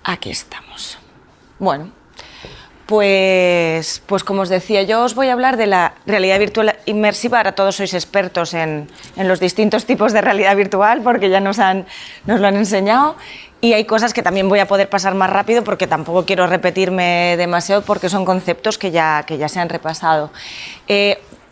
Aquí estamos. Bueno, pues como os decía, yo os voy a hablar de la realidad virtual inmersiva. Ahora todos sois expertos en los distintos tipos de realidad virtual porque ya nos lo han enseñado. Y hay cosas que también voy a poder pasar más rápido porque tampoco quiero repetirme demasiado porque son conceptos que ya se han repasado.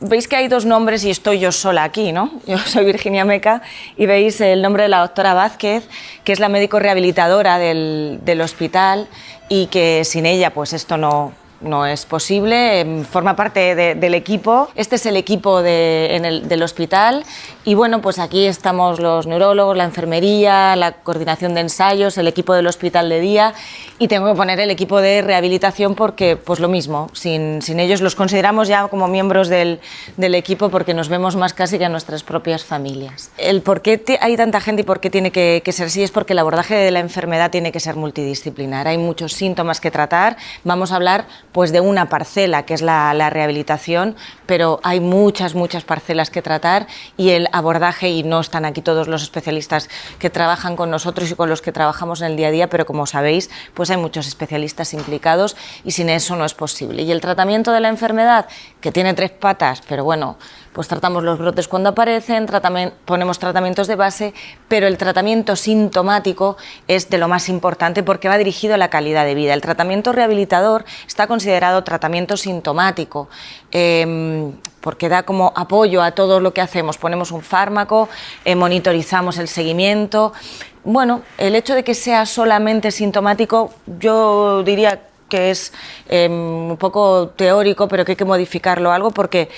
Veis que hay dos nombres y estoy yo sola aquí, ¿no? Yo soy Virginia Meca y veis el nombre de la doctora Vázquez, que es la médico rehabilitadora del hospital y que sin ella pues esto no es posible. Forma parte del equipo. Este es el equipo del hospital y bueno, pues aquí estamos los neurólogos, la enfermería, la coordinación de ensayos, el equipo del hospital de día y tengo que poner el equipo de rehabilitación porque pues lo mismo, sin ellos los consideramos ya como miembros del equipo porque nos vemos más casi que a nuestras propias familias. El por qué hay tanta gente y por qué tiene que ser así es porque el abordaje de la enfermedad tiene que ser multidisciplinar. Hay muchos síntomas que tratar. Vamos a hablar pues de una parcela que es la rehabilitación, pero hay muchas parcelas que tratar y el abordaje, y no están aquí todos los especialistas que trabajan con nosotros y con los que trabajamos en el día a día, pero como sabéis, pues hay muchos especialistas implicados y sin eso no es posible. Y el tratamiento de la enfermedad, que tiene 3 patas, pero bueno, pues tratamos los brotes cuando aparecen, ponemos tratamientos de base, pero el tratamiento sintomático es de lo más importante porque va dirigido a la calidad de vida. El tratamiento rehabilitador está considerado tratamiento sintomático porque da como apoyo a todo lo que hacemos. Ponemos un fármaco, monitorizamos el seguimiento. Bueno, el hecho de que sea solamente sintomático, yo diría que es un poco teórico, pero que hay que modificarlo algo porque,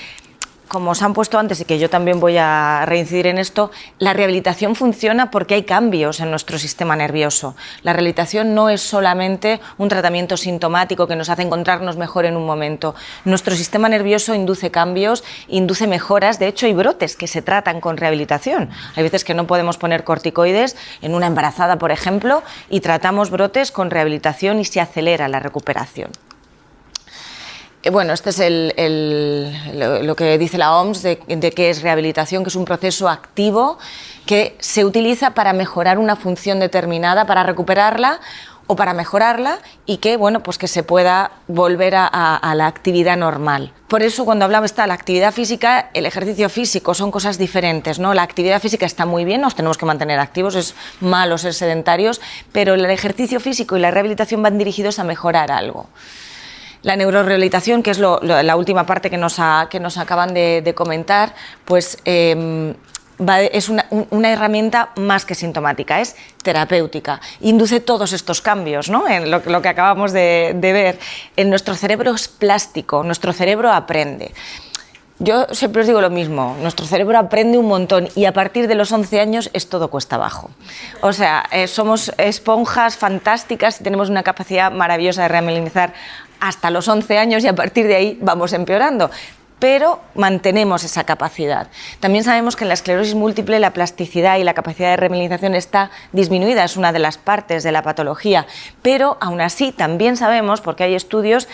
como os han puesto antes y que yo también voy a reincidir en esto, la rehabilitación funciona porque hay cambios en nuestro sistema nervioso. La rehabilitación no es solamente un tratamiento sintomático que nos hace encontrarnos mejor en un momento. Nuestro sistema nervioso induce cambios, induce mejoras. De hecho, hay brotes que se tratan con rehabilitación. Hay veces que no podemos poner corticoides en una embarazada, por ejemplo, y tratamos brotes con rehabilitación y se acelera la recuperación. Bueno, este es lo que dice la OMS de qué es rehabilitación, que es un proceso activo que se utiliza para mejorar una función determinada, para recuperarla o para mejorarla y que, bueno, pues que se pueda volver a la actividad normal. Por eso cuando hablamos de la actividad física, el ejercicio físico son cosas diferentes, ¿no? La actividad física está muy bien, nos tenemos que mantener activos, es malo ser sedentarios, pero el ejercicio físico y la rehabilitación van dirigidos a mejorar algo. La neurorehabilitación, que es la última parte que nos acaban de comentar, pues es una herramienta más que sintomática, es terapéutica. Induce todos estos cambios, ¿no? En lo que acabamos de ver. Nuestro cerebro es plástico, nuestro cerebro aprende. Yo siempre os digo lo mismo, nuestro cerebro aprende un montón y a partir de los 11 años es todo cuesta abajo. O sea, somos esponjas fantásticas y tenemos una capacidad maravillosa de rememorizar hasta los 11 años y a partir de ahí vamos empeorando. Pero mantenemos esa capacidad. También sabemos que en la esclerosis múltiple la plasticidad y la capacidad de rememorización está disminuida, es una de las partes de la patología, pero aún así también sabemos, porque hay estudios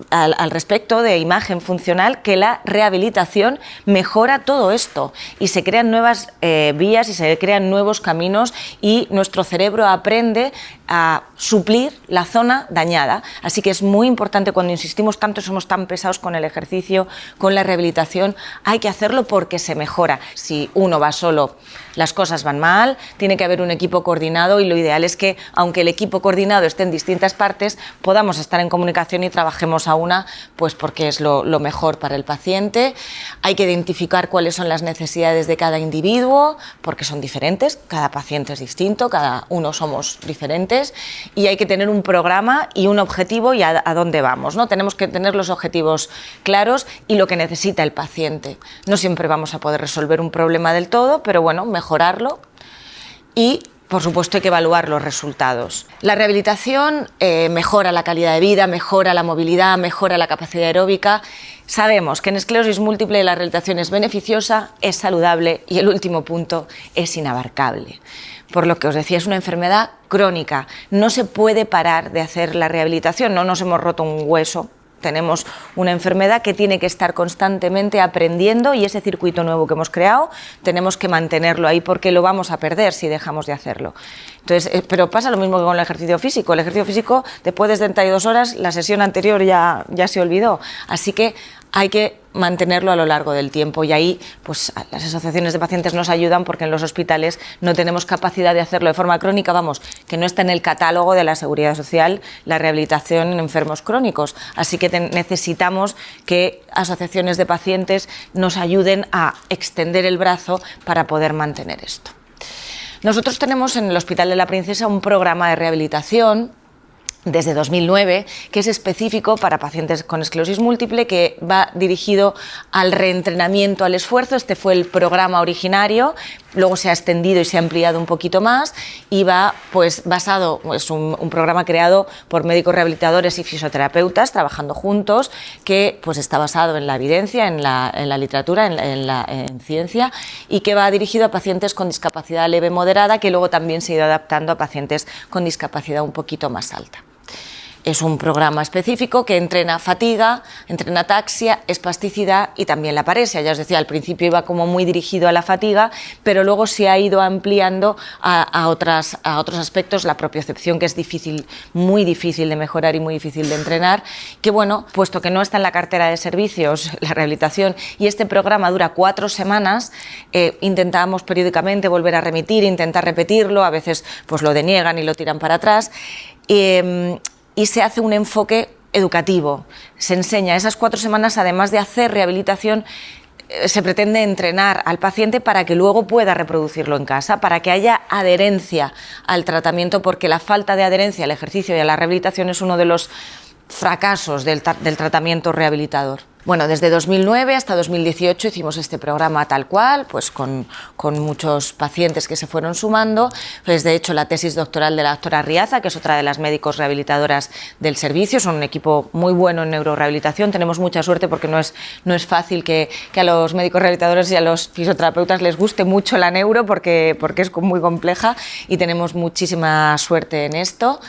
al respecto de imagen funcional, que la rehabilitación mejora todo esto y se crean nuevas vías y se crean nuevos caminos y nuestro cerebro aprende a suplir la zona dañada. Así que es muy importante, cuando insistimos tanto, somos tan pesados con el ejercicio, con la rehabilitación, hay que hacerlo porque se mejora. Si uno va solo, las cosas van mal, tiene que haber un equipo coordinado y lo ideal es que, aunque el equipo coordinado esté en distintas partes, podamos estar en comunicación y trabajemos a una, pues porque es lo mejor para el paciente. Hay que identificar cuáles son las necesidades de cada individuo, porque son diferentes, cada paciente es distinto, cada uno somos diferentes, y hay que tener un programa y un objetivo y a dónde vamos, ¿no? Tenemos que tener los objetivos claros y lo que necesita el paciente. No siempre vamos a poder resolver un problema del todo, pero bueno, mejorarlo y, por supuesto, hay que evaluar los resultados. La rehabilitación mejora la calidad de vida, mejora la movilidad, mejora la capacidad aeróbica. Sabemos que en esclerosis múltiple la rehabilitación es beneficiosa, es saludable y el último punto es inabarcable. Por lo que os decía, es una enfermedad crónica. No se puede parar de hacer la rehabilitación, no nos hemos roto un hueso. Tenemos una enfermedad que tiene que estar constantemente aprendiendo y ese circuito nuevo que hemos creado tenemos que mantenerlo ahí porque lo vamos a perder si dejamos de hacerlo. Entonces, pero pasa lo mismo que con el ejercicio físico. El ejercicio físico, después de 72 horas, la sesión anterior ya se olvidó. Así que hay que mantenerlo a lo largo del tiempo y ahí pues las asociaciones de pacientes nos ayudan porque en los hospitales no tenemos capacidad de hacerlo de forma crónica, vamos, que no está en el catálogo de la Seguridad Social la rehabilitación en enfermos crónicos, así que necesitamos que asociaciones de pacientes nos ayuden a extender el brazo para poder mantener esto. Nosotros tenemos en el Hospital de la Princesa un programa de rehabilitación desde 2009, que es específico para pacientes con esclerosis múltiple, que va dirigido al reentrenamiento, al esfuerzo. Este fue el programa originario, luego se ha extendido y se ha ampliado un poquito más y va pues basado, es un programa creado por médicos rehabilitadores y fisioterapeutas trabajando juntos, que pues está basado en la evidencia, en la literatura, en ciencia, y que va dirigido a pacientes con discapacidad leve moderada, que luego también se ha ido adaptando a pacientes con discapacidad un poquito más alta. Es un programa específico que entrena fatiga, entrena ataxia, espasticidad y también la paresia. Ya os decía, al principio iba como muy dirigido a la fatiga, pero luego se ha ido ampliando a otros aspectos, la propiocepción, que es difícil, muy difícil de mejorar y muy difícil de entrenar, que bueno, puesto que no está en la cartera de servicios la rehabilitación y este programa dura 4 semanas, intentábamos periódicamente volver a remitir, intentar repetirlo, a veces pues lo deniegan y lo tiran para atrás. Y se hace un enfoque educativo, se enseña esas 4 semanas, además de hacer rehabilitación, se pretende entrenar al paciente para que luego pueda reproducirlo en casa, para que haya adherencia al tratamiento, porque la falta de adherencia al ejercicio y a la rehabilitación es uno de los fracasos del tratamiento rehabilitador. Bueno, desde 2009 hasta 2018 hicimos este programa tal cual, pues con muchos pacientes que se fueron sumando. Pues de hecho la tesis doctoral de la doctora Riaza, que es otra de las médicos rehabilitadoras del servicio, son un equipo muy bueno en neurorehabilitación. Tenemos mucha suerte porque no es fácil que a los médicos rehabilitadores y a los fisioterapeutas les guste mucho la neuro porque es muy compleja y tenemos muchísima suerte en esto.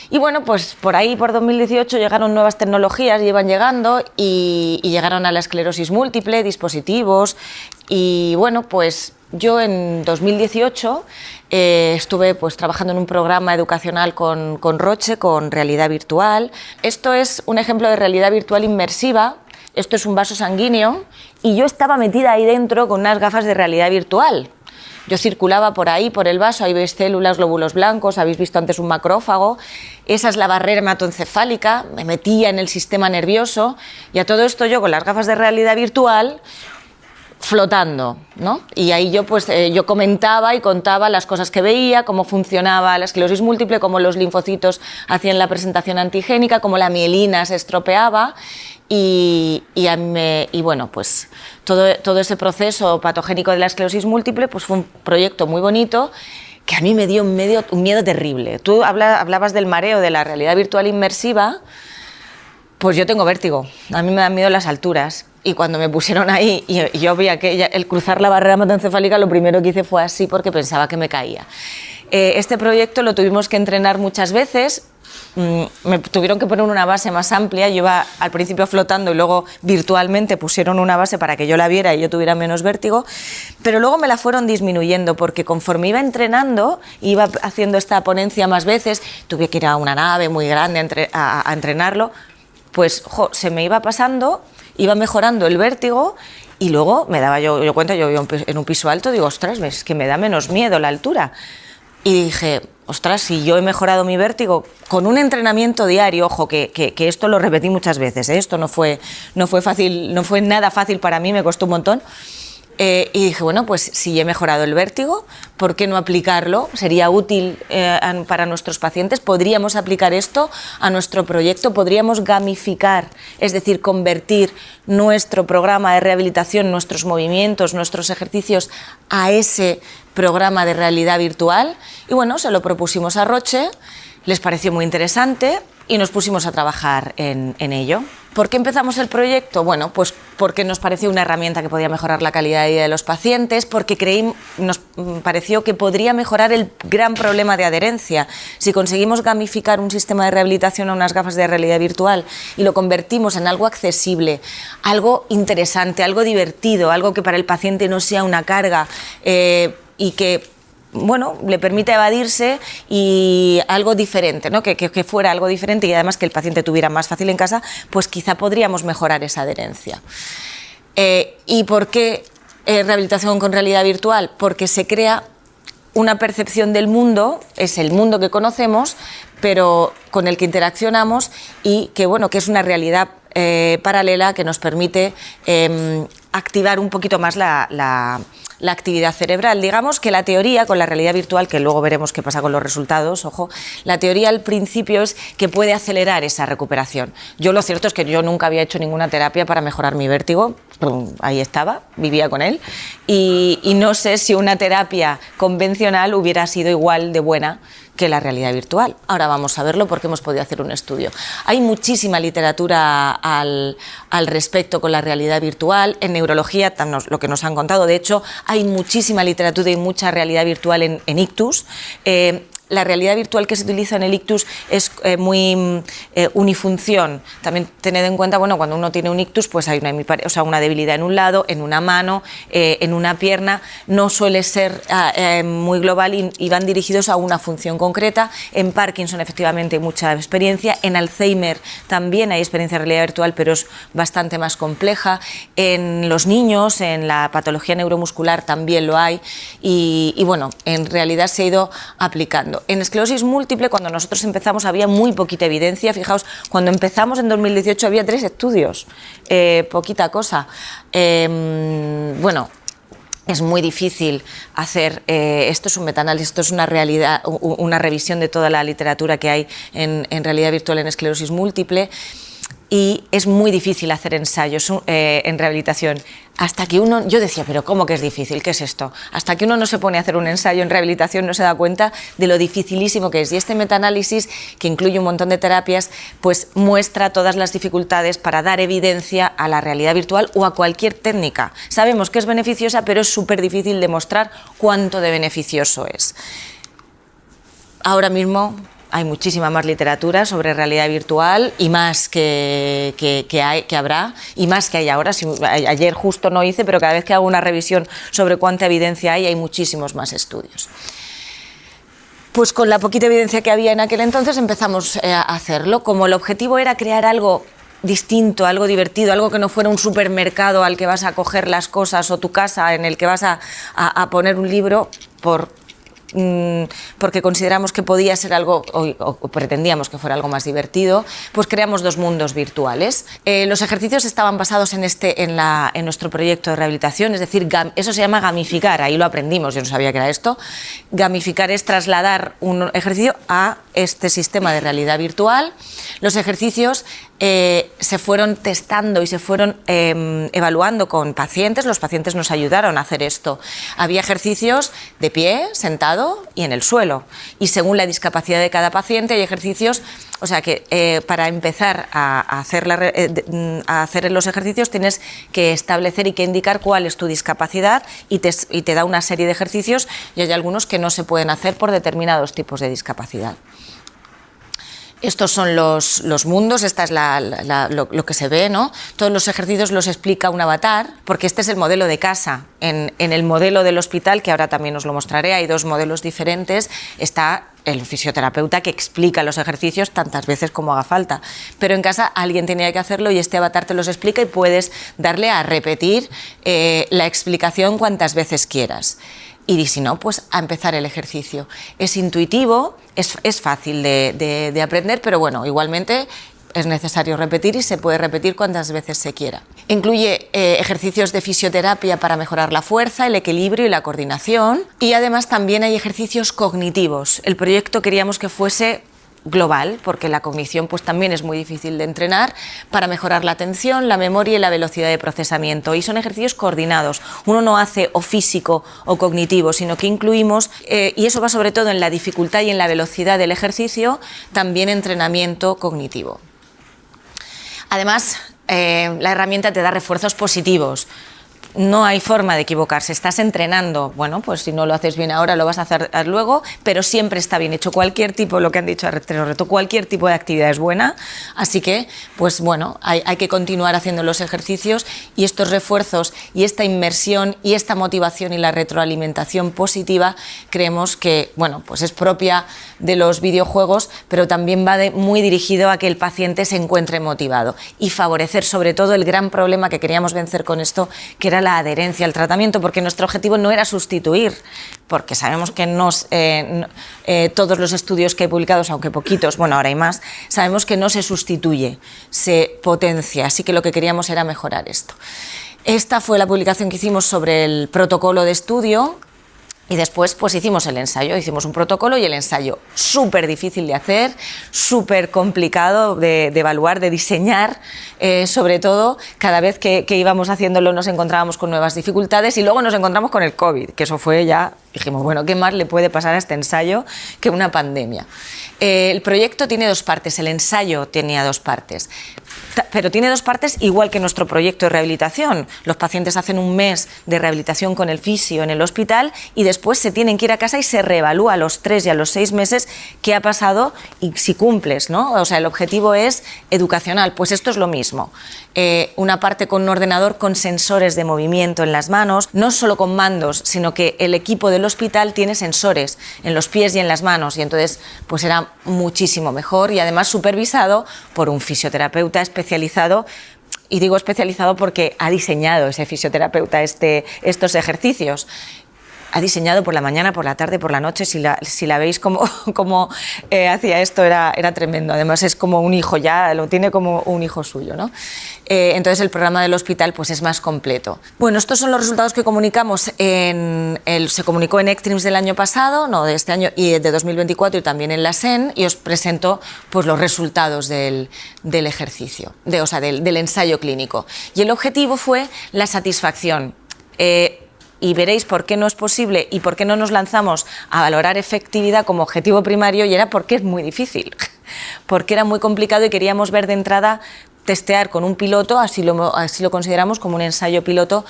Y bueno, pues por ahí, por 2018, llegaron nuevas tecnologías, llevan llegando y llegaron a la esclerosis múltiple, dispositivos. Y bueno, pues yo en 2018 estuve pues trabajando en un programa educacional con Roche, con realidad virtual. Esto es un ejemplo de realidad virtual inmersiva. Esto es un vaso sanguíneo y yo estaba metida ahí dentro con unas gafas de realidad virtual. Yo circulaba por ahí, por el vaso, ahí veis células, glóbulos blancos, habéis visto antes un macrófago, esa es la barrera hematoencefálica, me metía en el sistema nervioso y a todo esto yo con las gafas de realidad virtual flotando, ¿no? Y ahí yo comentaba y contaba las cosas que veía, cómo funcionaba la esclerosis múltiple, cómo los linfocitos hacían la presentación antigénica, cómo la mielina se estropeaba y bueno, pues todo ese proceso patogénico de la esclerosis múltiple pues fue un proyecto muy bonito que a mí me dio un miedo terrible. Tú hablabas del mareo de la realidad virtual inmersiva, pues yo tengo vértigo, a mí me dan miedo las alturas. Y cuando me pusieron ahí y yo vi el cruzar la barrera hematoencefálica, lo primero que hice fue así porque pensaba que me caía. Este proyecto lo tuvimos que entrenar muchas veces, me tuvieron que poner una base más amplia, yo iba al principio flotando y luego virtualmente pusieron una base para que yo la viera y yo tuviera menos vértigo, pero luego me la fueron disminuyendo porque conforme iba entrenando, iba haciendo esta ponencia más veces, tuve que ir a una nave muy grande a entrenarlo, pues se me iba pasando, iba mejorando el vértigo y luego me daba yo cuenta, yo vivo en un piso alto, digo, ostras, ves que me da menos miedo la altura. Y dije, ostras, si yo he mejorado mi vértigo con un entrenamiento diario, ojo, que esto lo repetí muchas veces, esto no fue fácil, no fue nada fácil para mí, me costó un montón. Y dije, bueno, pues si he mejorado el vértigo, ¿por qué no aplicarlo? Sería útil para nuestros pacientes. ¿Podríamos aplicar esto a nuestro proyecto? ¿Podríamos gamificar, es decir, convertir nuestro programa de rehabilitación, nuestros movimientos, nuestros ejercicios a ese programa de realidad virtual? Y bueno, se lo propusimos a Roche, les pareció muy interesante y nos pusimos a trabajar en ello. ¿Por qué empezamos el proyecto? Bueno, pues porque nos pareció una herramienta que podía mejorar la calidad de vida de los pacientes, porque nos pareció que podría mejorar el gran problema de adherencia. Si conseguimos gamificar un sistema de rehabilitación a unas gafas de realidad virtual y lo convertimos en algo accesible, algo interesante, algo divertido, algo que para el paciente no sea una carga y que bueno, le permite evadirse y algo diferente, ¿no? Que fuera algo diferente y además que el paciente tuviera más fácil en casa, pues quizá podríamos mejorar esa adherencia. ¿Y por qué rehabilitación con realidad virtual? Porque se crea una percepción del mundo, es el mundo que conocemos, pero con el que interaccionamos y que, bueno, que es una realidad paralela que nos permite activar un poquito más la actividad cerebral. Digamos que la teoría con la realidad virtual, que luego veremos qué pasa con los resultados, ojo, la teoría al principio es que puede acelerar esa recuperación. Yo lo cierto es que yo nunca había hecho ninguna terapia para mejorar mi vértigo, ahí estaba, vivía con él, y no sé si una terapia convencional hubiera sido igual de buena que la realidad virtual. Ahora vamos a verlo porque hemos podido hacer un estudio. Hay muchísima literatura al respecto con la realidad virtual. En neurología, lo que nos han contado, de hecho, hay muchísima literatura y mucha realidad virtual en ictus. La realidad virtual que se utiliza en el ictus es muy unifunción. También tened en cuenta, bueno, cuando uno tiene un ictus, pues hay una debilidad en un lado, en una mano, en una pierna. No suele ser muy global y van dirigidos a una función concreta. En Parkinson, efectivamente, hay mucha experiencia. En Alzheimer también hay experiencia de realidad virtual, pero es bastante más compleja. En los niños, en la patología neuromuscular también lo hay. Y bueno, en realidad se ha ido aplicando. En esclerosis múltiple, cuando nosotros empezamos, había muy poquita evidencia. Fijaos, cuando empezamos en 2018 había 3 estudios, poquita cosa. Bueno, es muy difícil hacer, esto es un metaanálisis, esto es una realidad, una revisión de toda la literatura que hay en realidad virtual en esclerosis múltiple. Y es muy difícil hacer ensayos en rehabilitación. Hasta que uno, yo decía, pero ¿cómo que es difícil? ¿Qué es esto? Hasta que uno no se pone a hacer un ensayo en rehabilitación no se da cuenta de lo dificilísimo que es. Y este metaanálisis, que incluye un montón de terapias, pues muestra todas las dificultades para dar evidencia a la realidad virtual o a cualquier técnica. Sabemos que es beneficiosa, pero es súper difícil demostrar cuánto de beneficioso es. Ahora mismo hay muchísima más literatura sobre realidad virtual y más que habrá y más que hay ahora. Ayer justo no hice, pero cada vez que hago una revisión sobre cuánta evidencia hay muchísimos más estudios. Pues con la poquita evidencia que había en aquel entonces empezamos a hacerlo. Como el objetivo era crear algo distinto, algo divertido, algo que no fuera un supermercado al que vas a coger las cosas o tu casa en el que vas a poner un libro porque consideramos que podía ser algo, o pretendíamos que fuera algo más divertido, pues creamos 2 mundos virtuales. Los ejercicios estaban basados en nuestro proyecto de rehabilitación, es decir, eso se llama gamificar, ahí lo aprendimos, yo no sabía que era esto. Gamificar es trasladar un ejercicio a este sistema de realidad virtual. Los ejercicios se fueron testando y se fueron evaluando con pacientes. Los pacientes nos ayudaron a hacer esto. Había ejercicios de pie, sentado y en el suelo. Y según la discapacidad de cada paciente hay ejercicios, o sea que para empezar a hacer los ejercicios tienes que establecer y que indicar cuál es tu discapacidad y te da una serie de ejercicios y hay algunos que no se pueden hacer por determinados tipos de discapacidad. Estos son los mundos, esta es lo que se ve, ¿no? Todos los ejercicios los explica un avatar, porque este es el modelo de casa. En el modelo del hospital, que ahora también os lo mostraré, hay 2 modelos diferentes. Está el fisioterapeuta que explica los ejercicios tantas veces como haga falta. Pero en casa alguien tenía que hacerlo y este avatar te los explica y puedes darle a repetir la explicación cuantas veces quieras. Y si no, pues a empezar el ejercicio. Es intuitivo, es fácil de aprender, pero bueno, igualmente es necesario repetir y se puede repetir cuantas veces se quiera. Incluye ejercicios de fisioterapia para mejorar la fuerza, el equilibrio y la coordinación. Y además también hay ejercicios cognitivos. El proyecto queríamos que fuese global, porque la cognición pues también es muy difícil de entrenar, para mejorar la atención, la memoria y la velocidad de procesamiento. Y son ejercicios coordinados. Uno no hace o físico o cognitivo, sino que incluimos, y eso va sobre todo en la dificultad y en la velocidad del ejercicio, también entrenamiento cognitivo. Además, la herramienta te da refuerzos positivos. no hay forma de equivocarse. Estás entrenando, bueno, pues si no lo haces bien ahora, lo vas a hacer luego, pero siempre está bien hecho. Cualquier tipo, lo que han dicho a Reto, cualquier tipo de actividad es buena, así que, pues bueno, hay que continuar haciendo los ejercicios y estos refuerzos y esta inmersión y esta motivación y la retroalimentación positiva, creemos que, bueno, pues es propia de los videojuegos, pero también va muy dirigido a que el paciente se encuentre motivado y favorecer sobre todo el gran problema que queríamos vencer con esto, que era la adherencia al tratamiento, porque nuestro objetivo no era sustituir, porque sabemos que todos los estudios que he publicado, aunque poquitos, bueno, ahora hay más, sabemos que no se sustituye, se potencia, así que lo que queríamos era mejorar esto. Esta fue la publicación que hicimos sobre el protocolo de estudio. Y después pues hicimos el ensayo, hicimos un protocolo y el ensayo, súper difícil de hacer, súper complicado de evaluar, de diseñar, sobre todo cada vez que íbamos haciéndolo nos encontrábamos con nuevas dificultades y luego nos encontramos con el COVID, que eso fue ya, dijimos, bueno, ¿qué más le puede pasar a este ensayo que una pandemia? El proyecto tiene dos partes, el ensayo tenía dos partes, pero tiene dos partes igual que nuestro proyecto de rehabilitación. Los pacientes hacen un mes de rehabilitación con el fisio en el hospital y después se tienen que ir a casa y se reevalúa a los 3 y a los 6 meses qué ha pasado y si cumples, ¿no? O sea, el objetivo es educacional, pues esto es lo mismo. Una parte con un ordenador con sensores de movimiento en las manos, no solo con mandos, sino que el equipo del hospital tiene sensores en los pies y en las manos y entonces pues era muchísimo mejor y además supervisado por un fisioterapeuta especializado. Y digo especializado porque ha diseñado ese fisioterapeuta estos ejercicios. Ha diseñado por la mañana, por la tarde, por la noche. Si la veis como hacía esto, era tremendo. Además es como un hijo, ya lo tiene como un hijo suyo, ¿no? Entonces el programa del hospital pues es más completo. Bueno, estos son los resultados que comunicamos. Se comunicó en ECTRIMS del año pasado, no de este año, y de 2024 y también en la SEN, y os presento pues los resultados del ejercicio, del ensayo clínico. Y el objetivo fue la satisfacción. Y veréis por qué no es posible y por qué no nos lanzamos a valorar efectividad como objetivo primario, y era porque es muy difícil, porque era muy complicado y queríamos ver de entrada, testear con un piloto, así lo consideramos como un ensayo piloto,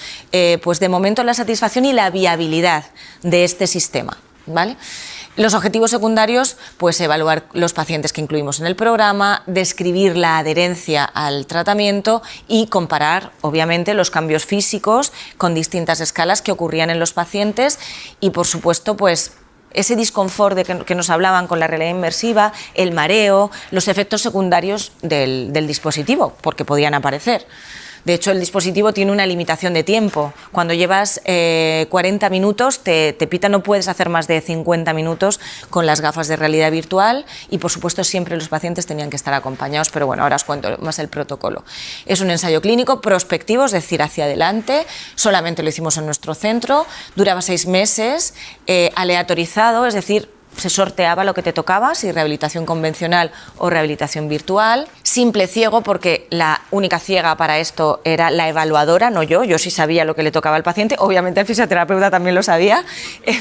pues de momento la satisfacción y la viabilidad de este sistema, ¿vale? Los objetivos secundarios, pues evaluar los pacientes que incluimos en el programa, describir la adherencia al tratamiento y comparar, obviamente, los cambios físicos con distintas escalas que ocurrían en los pacientes y, por supuesto, pues ese disconfort de que nos hablaban con la realidad inmersiva, el mareo, los efectos secundarios del dispositivo, porque podían aparecer. De hecho, el dispositivo tiene una limitación de tiempo. Cuando llevas 40 minutos, te pita, no puedes hacer más de 50 minutos con las gafas de realidad virtual y, por supuesto, siempre los pacientes tenían que estar acompañados, pero bueno, ahora os cuento más el protocolo. Es un ensayo clínico prospectivo, es decir, hacia adelante, solamente lo hicimos en nuestro centro, duraba 6 meses, aleatorizado, es decir, se sorteaba lo que te tocaba, si rehabilitación convencional o rehabilitación virtual. Simple ciego, porque la única ciega para esto era la evaluadora, no yo sí sabía lo que le tocaba al paciente, obviamente el fisioterapeuta también lo sabía,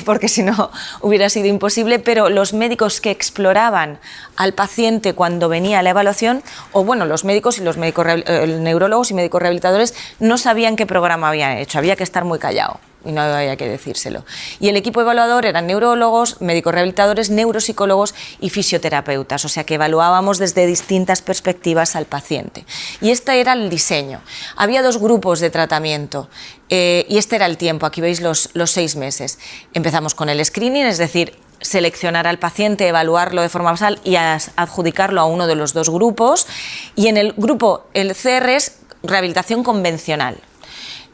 porque si no hubiera sido imposible, pero los médicos que exploraban al paciente cuando venía a la evaluación, o bueno, los médicos y los neurólogos y médicos rehabilitadores no sabían qué programa habían hecho, había que estar muy callado. Y no había que decírselo. Y el equipo evaluador eran neurólogos, médicos rehabilitadores, neuropsicólogos y fisioterapeutas, o sea que evaluábamos desde distintas perspectivas al paciente. Y este era el diseño. Había 2 grupos de tratamiento y este era el tiempo, aquí veis los 6 meses. Empezamos con el screening, es decir, seleccionar al paciente, evaluarlo de forma basal y adjudicarlo a uno de los 2 grupos. Y en el grupo, el CR es rehabilitación convencional.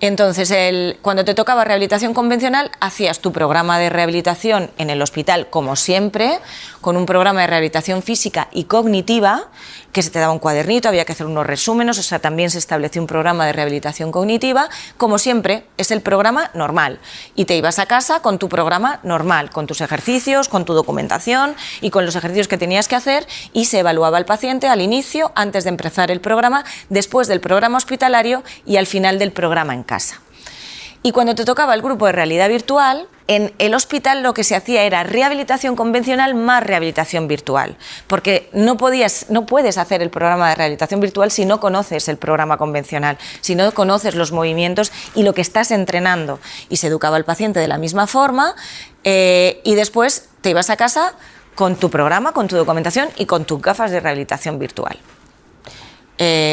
Entonces, cuando te tocaba rehabilitación convencional, hacías tu programa de rehabilitación en el hospital, como siempre, con un programa de rehabilitación física y cognitiva, que se te daba un cuadernito, había que hacer unos resúmenes, o sea, también se estableció un programa de rehabilitación cognitiva, como siempre, es el programa normal. Y te ibas a casa con tu programa normal, con tus ejercicios, con tu documentación y con los ejercicios que tenías que hacer, y se evaluaba al paciente al inicio, antes de empezar el programa, después del programa hospitalario y al final del programa en casa. Y cuando te tocaba el grupo de realidad virtual, En el hospital lo que se hacía era rehabilitación convencional más rehabilitación virtual, porque no puedes hacer el programa de rehabilitación virtual si no conoces el programa convencional, si no conoces los movimientos y lo que estás entrenando. Y se educaba al paciente de la misma forma y después te ibas a casa con tu programa, con tu documentación y con tus gafas de rehabilitación virtual.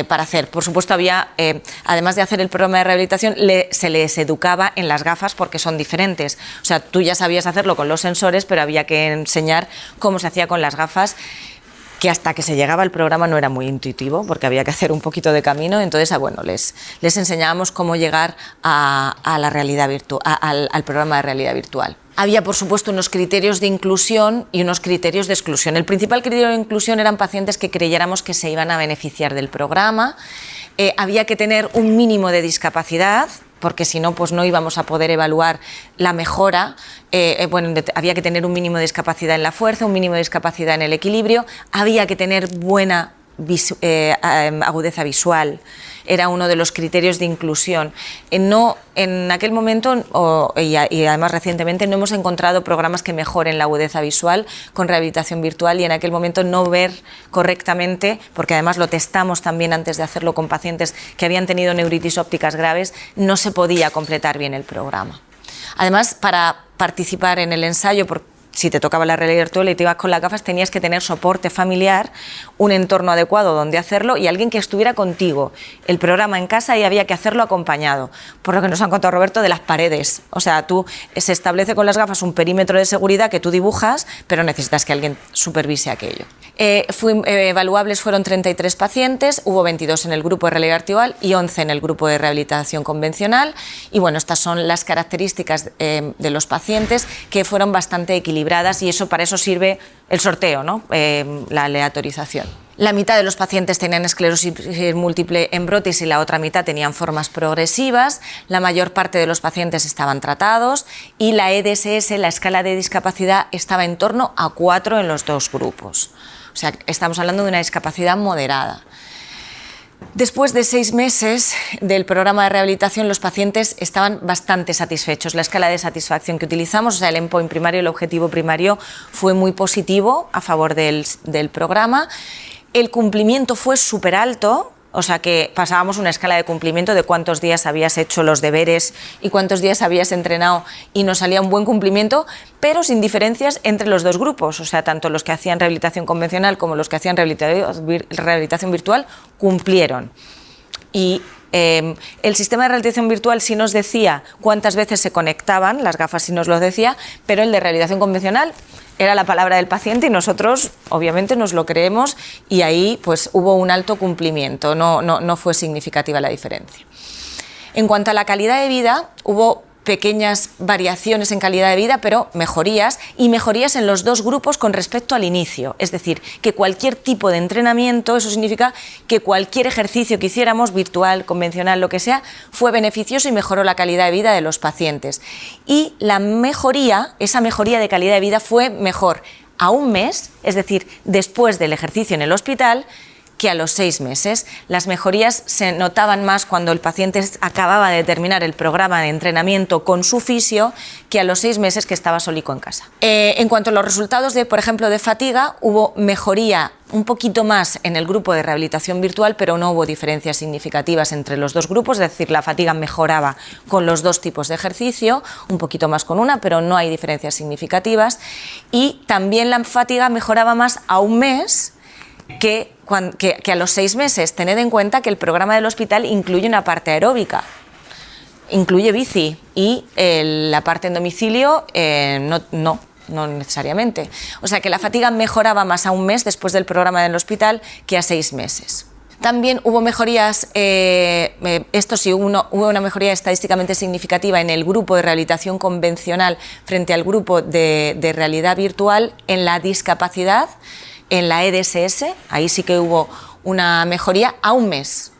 Para hacer. Por supuesto, había, además de hacer el programa de rehabilitación, se les educaba en las gafas porque son diferentes. O sea, tú ya sabías hacerlo con los sensores, pero había que enseñar cómo se hacía con las gafas, que hasta que se llegaba al programa no era muy intuitivo, porque había que hacer un poquito de camino. Entonces, bueno, les enseñábamos cómo llegar a la realidad virtual, al programa de realidad virtual. Había, por supuesto, unos criterios de inclusión y unos criterios de exclusión. El principal criterio de inclusión eran pacientes que creyéramos que se iban a beneficiar del programa. Había que tener un mínimo de discapacidad, porque si no, pues no íbamos a poder evaluar la mejora. Había que tener un mínimo de discapacidad en la fuerza, un mínimo de discapacidad en el equilibrio. Había que tener buena agudeza visual. Era uno de los criterios de inclusión. En aquel momento, y además recientemente, no hemos encontrado programas que mejoren la agudeza visual con rehabilitación virtual, y en aquel momento no ver correctamente, porque además lo testamos también antes de hacerlo con pacientes que habían tenido neuritis ópticas graves, no se podía completar bien el programa. Además, para participar en el ensayo, si te tocaba la realidad virtual y te ibas con las gafas, tenías que tener soporte familiar, un entorno adecuado donde hacerlo y alguien que estuviera contigo. El programa en casa y había que hacerlo acompañado, por lo que nos han contado Roberto de las paredes. O sea, se establece con las gafas un perímetro de seguridad que tú dibujas, pero necesitas que alguien supervise aquello. Evaluables fueron 33 pacientes, hubo 22 en el grupo de realidad virtual y 11 en el grupo de rehabilitación convencional. Y bueno, estas son las características de los pacientes, que fueron bastante equilibradas, y para eso sirve el sorteo, ¿no? La aleatorización. La mitad de los pacientes tenían esclerosis múltiple en brotes y la otra mitad tenían formas progresivas. La mayor parte de los pacientes estaban tratados y la EDSS, la escala de discapacidad, estaba en torno a 4 en los dos grupos. O sea, estamos hablando de una discapacidad moderada. Después de 6 meses del programa de rehabilitación, los pacientes estaban bastante satisfechos. La escala de satisfacción que utilizamos, o sea, el endpoint primario, el objetivo primario, fue muy positivo a favor del programa. El cumplimiento fue súper alto, o sea que pasábamos una escala de cumplimiento de cuántos días habías hecho los deberes y cuántos días habías entrenado, y nos salía un buen cumplimiento, pero sin diferencias entre los dos grupos. O sea, tanto los que hacían rehabilitación convencional como los que hacían rehabilitación virtual cumplieron. Y el sistema de rehabilitación virtual sí nos decía cuántas veces se conectaban, las gafas sí nos lo decía, pero el de rehabilitación convencional era la palabra del paciente y nosotros obviamente nos lo creemos, y ahí pues hubo un alto cumplimiento, no fue significativa la diferencia. En cuanto a la calidad de vida, hubo pequeñas variaciones en calidad de vida, pero mejorías, y mejorías en los dos grupos con respecto al inicio. Es decir, que cualquier tipo de entrenamiento, eso significa que cualquier ejercicio que hiciéramos, virtual, convencional, lo que sea, fue beneficioso y mejoró la calidad de vida de los pacientes. Y esa mejoría de calidad de vida fue mejor a un mes, es decir, después del ejercicio en el hospital, que a los 6 meses. Las mejorías se notaban más cuando el paciente acababa de terminar el programa de entrenamiento con su fisio, que a los 6 meses que estaba solico en casa. En cuanto a los resultados por ejemplo, de fatiga, hubo mejoría un poquito más en el grupo de rehabilitación virtual, pero no hubo diferencias significativas entre los dos grupos, es decir, la fatiga mejoraba con los dos tipos de ejercicio, un poquito más con una, pero no hay diferencias significativas. Y también la fatiga mejoraba más a un mes que a los 6 meses. Tened en cuenta que el programa del hospital incluye una parte aeróbica, incluye bici, y la parte en domicilio no necesariamente. O sea que la fatiga mejoraba más a un mes después del programa del hospital que a 6 meses. También hubo mejorías, hubo una mejoría estadísticamente significativa en el grupo de rehabilitación convencional frente al grupo de realidad virtual en la discapacidad, en la EDSS. Ahí sí que hubo una mejoría a un mes.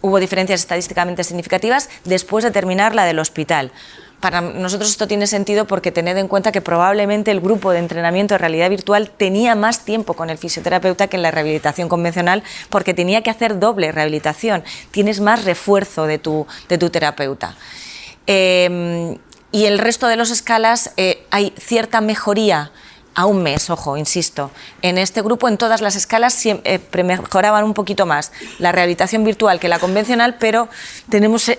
Hubo diferencias estadísticamente significativas después de terminar la del hospital. Para nosotros esto tiene sentido porque tened en cuenta que probablemente el grupo de entrenamiento de realidad virtual tenía más tiempo con el fisioterapeuta que en la rehabilitación convencional, porque tenía que hacer doble rehabilitación, tienes más refuerzo de tu terapeuta. Y el resto de las escalas hay cierta mejoría a un mes, ojo, insisto. En este grupo, en todas las escalas, mejoraban un poquito más la rehabilitación virtual que la convencional, pero tenemos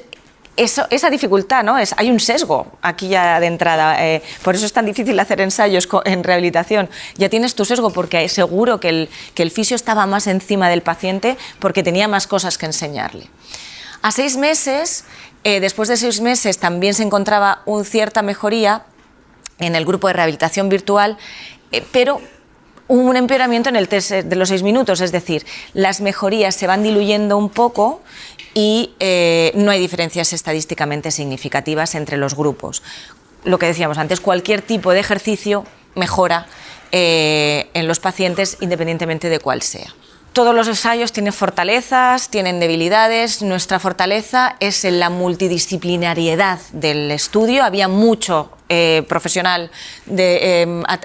esa dificultad, ¿no? Hay un sesgo aquí ya de entrada, por eso es tan difícil hacer ensayos en rehabilitación. Ya tienes tu sesgo porque seguro que el fisio estaba más encima del paciente porque tenía más cosas que enseñarle. A 6 meses, después de 6 meses, también se encontraba una cierta mejoría en el grupo de rehabilitación virtual, pero hubo un empeoramiento en el test de los 6 minutos, es decir, las mejorías se van diluyendo un poco y no hay diferencias estadísticamente significativas entre los grupos. Lo que decíamos antes, cualquier tipo de ejercicio mejora en los pacientes independientemente de cuál sea. Todos los ensayos tienen fortalezas, tienen debilidades. Nuestra fortaleza es en la multidisciplinariedad del estudio. Había mucho profesional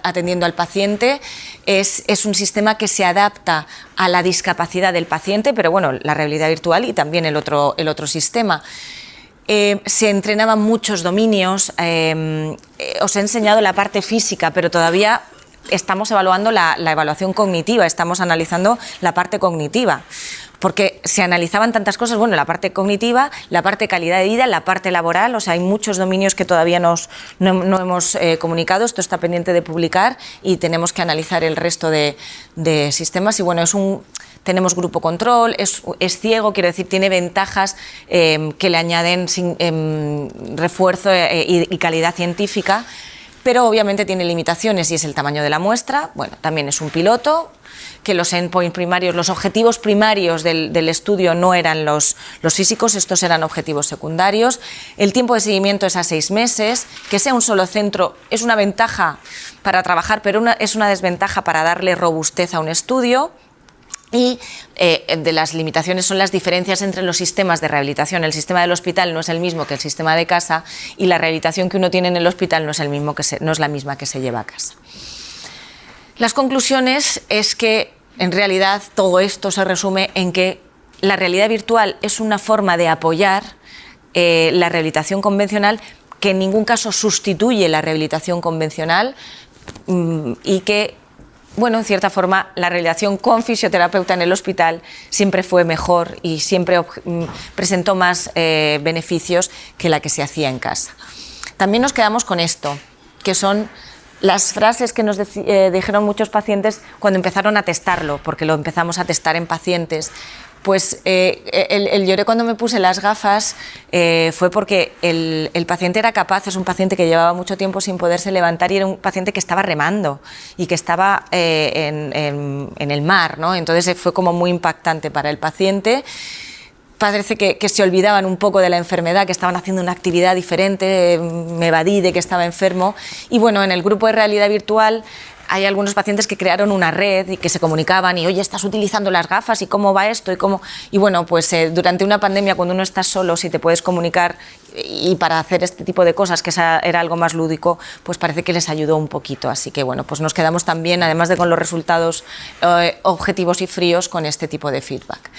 atendiendo al paciente. Es un sistema que se adapta a la discapacidad del paciente, pero bueno, la realidad virtual y también el otro sistema. Se entrenaban muchos dominios. Os he enseñado la parte física, pero todavía estamos evaluando la evaluación cognitiva, estamos analizando la parte cognitiva, porque se analizaban tantas cosas, bueno, la parte cognitiva, la parte calidad de vida, la parte laboral, o sea, hay muchos dominios que todavía no hemos comunicado, esto está pendiente de publicar y tenemos que analizar el resto de sistemas y bueno, tenemos grupo control, es ciego, quiero decir, tiene ventajas que le añaden refuerzo y calidad científica, pero obviamente tiene limitaciones y es el tamaño de la muestra. Bueno, también es un piloto, que los endpoints primarios, los objetivos primarios del estudio no eran los físicos, estos eran objetivos secundarios. El tiempo de seguimiento es a 6 meses, que sea un solo centro es una ventaja para trabajar, pero es una desventaja para darle robustez a un estudio. Y de las limitaciones son las diferencias entre los sistemas de rehabilitación. El sistema del hospital no es el mismo que el sistema de casa y la rehabilitación que uno tiene en el hospital no es la misma que se lleva a casa. Las conclusiones es que en realidad todo esto se resume en que la realidad virtual es una forma de apoyar la rehabilitación convencional que en ningún caso sustituye la rehabilitación convencional y que bueno, en cierta forma, la rehabilitación con fisioterapeuta en el hospital siempre fue mejor y siempre presentó más beneficios que la que se hacía en casa. También nos quedamos con esto, que son las frases que nos dijeron muchos pacientes cuando empezaron a testarlo, porque lo empezamos a testar en pacientes. Pues el lloré cuando me puse las gafas fue porque el paciente era capaz, es un paciente que llevaba mucho tiempo sin poderse levantar y era un paciente que estaba remando y que estaba en el mar, ¿no? Entonces fue como muy impactante para el paciente. Parece que se olvidaban un poco de la enfermedad, que estaban haciendo una actividad diferente, me evadí de que estaba enfermo. Y bueno, en el grupo de realidad virtual hay algunos pacientes que crearon una red y que se comunicaban y, oye, ¿estás utilizando las gafas? ¿Y cómo va esto? Y bueno, pues durante una pandemia, cuando uno está solo, si te puedes comunicar y para hacer este tipo de cosas, que era algo más lúdico, pues parece que les ayudó un poquito. Así que bueno, pues nos quedamos también, además de con los resultados objetivos y fríos, con este tipo de feedback.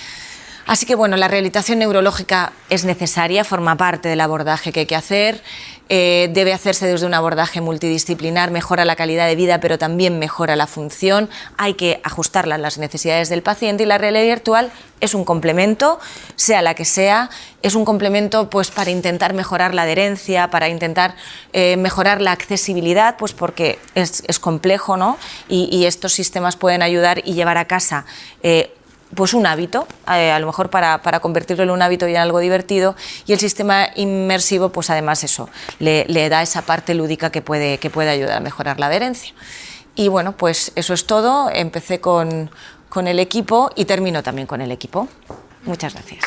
Así que bueno, la rehabilitación neurológica es necesaria, forma parte del abordaje que hay que hacer, debe hacerse desde un abordaje multidisciplinar, mejora la calidad de vida, pero también mejora la función, hay que ajustarla a las necesidades del paciente y la realidad virtual es un complemento, sea la que sea, es un complemento pues para intentar mejorar la adherencia, para intentar mejorar la accesibilidad, pues porque es complejo, ¿no? Y estos sistemas pueden ayudar y llevar a casa pues un hábito, a lo mejor para convertirlo en un hábito y en algo divertido, y el sistema inmersivo pues además eso, le da esa parte lúdica que puede ayudar a mejorar la adherencia. Y bueno, pues eso es todo, empecé con el equipo y termino también con el equipo. Muchas gracias.